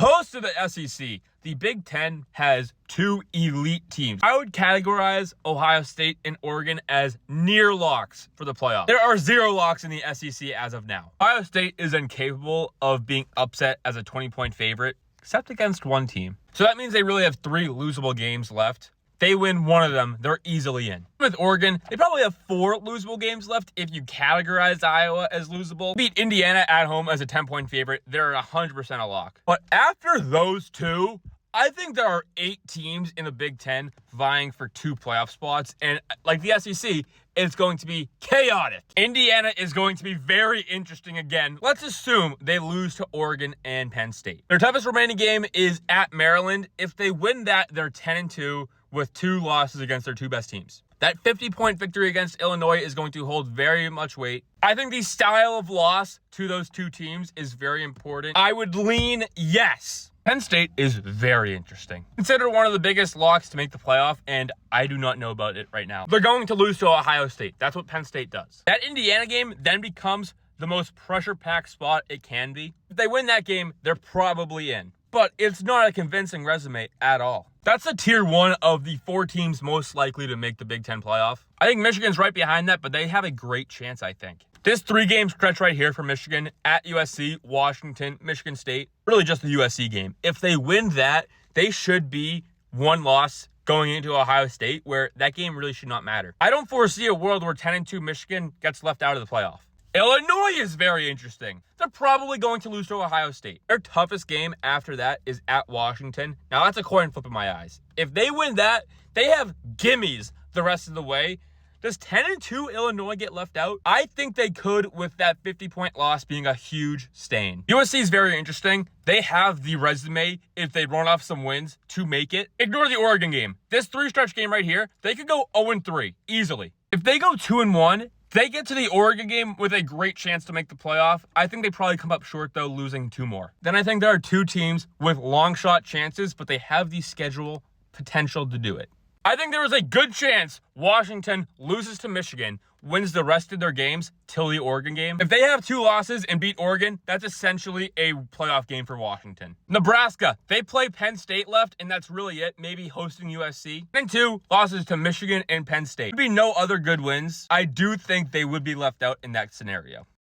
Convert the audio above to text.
opposed to the SEC, the Big Ten has two elite teams. I would categorize Ohio State and Oregon as near locks for the playoffs. There are 0 locks in the SEC as of now. Ohio State is incapable of being upset as a 20-point favorite, except against one team. So that means they really have 3 losable games left. They win one of them, they're easily in. With Oregon, they probably have 4 losable games left if you categorize Iowa as losable. Beat Indiana at home as a 10-point favorite, they're 100% a lock. But after those 2, I think there are 8 teams in the Big Ten vying for 2 playoff spots. And like the SEC, it's going to be chaotic. Indiana is going to be very interesting again. Let's assume they lose to Oregon and Penn State. Their toughest remaining game is at Maryland. If they win that, they're 10-2 with 2 losses against their 2 best teams. That 50-point victory against Illinois is going to hold very much weight. I think the style of loss to those 2 teams is very important. I would lean yes. Penn State is very interesting. Considered one of the biggest locks to make the playoff, and I do not know about it right now. They're going to lose to Ohio State. That's what Penn State does. That Indiana game then becomes the most pressure-packed spot it can be. If they win that game, they're probably in. But it's not a convincing resume at all. That's a tier 1 of the 4 teams most likely to make the Big Ten playoff. I think Michigan's right behind that, but they have a great chance, I think. This 3-game stretch right here for Michigan at USC, Washington, Michigan State, really just the USC game. If they win that, they should be 1 loss going into Ohio State, where that game really should not matter. I don't foresee a world where 10-2 Michigan gets left out of the playoff. Illinois is very interesting. They're probably going to lose to Ohio State. Their toughest game after that is at Washington. Now, that's a coin flip in my eyes. If they win that, they have gimmies the rest of the way. Does 10-2 Illinois get left out? I think they could, with that 50-point loss being a huge stain. USC is very interesting. They have the resume, if they run off some wins, to make it. Ignore the Oregon game. This 3-stretch game right here, they could go 0-3 easily. If they go 2-1, they get to the Oregon game with a great chance to make the playoff. I think they probably come up short, though, losing 2 more. Then I think there are 2 teams with long shot chances, but they have the schedule potential to do it. I think there is a good chance Washington loses to Michigan, wins the rest of their games till the Oregon game. If they have 2 losses and beat Oregon, that's essentially a playoff game for Washington. Nebraska, they play Penn State left, and that's really it. Maybe hosting USC. And 2 losses to Michigan and Penn State. There'd be no other good wins. I do think they would be left out in that scenario.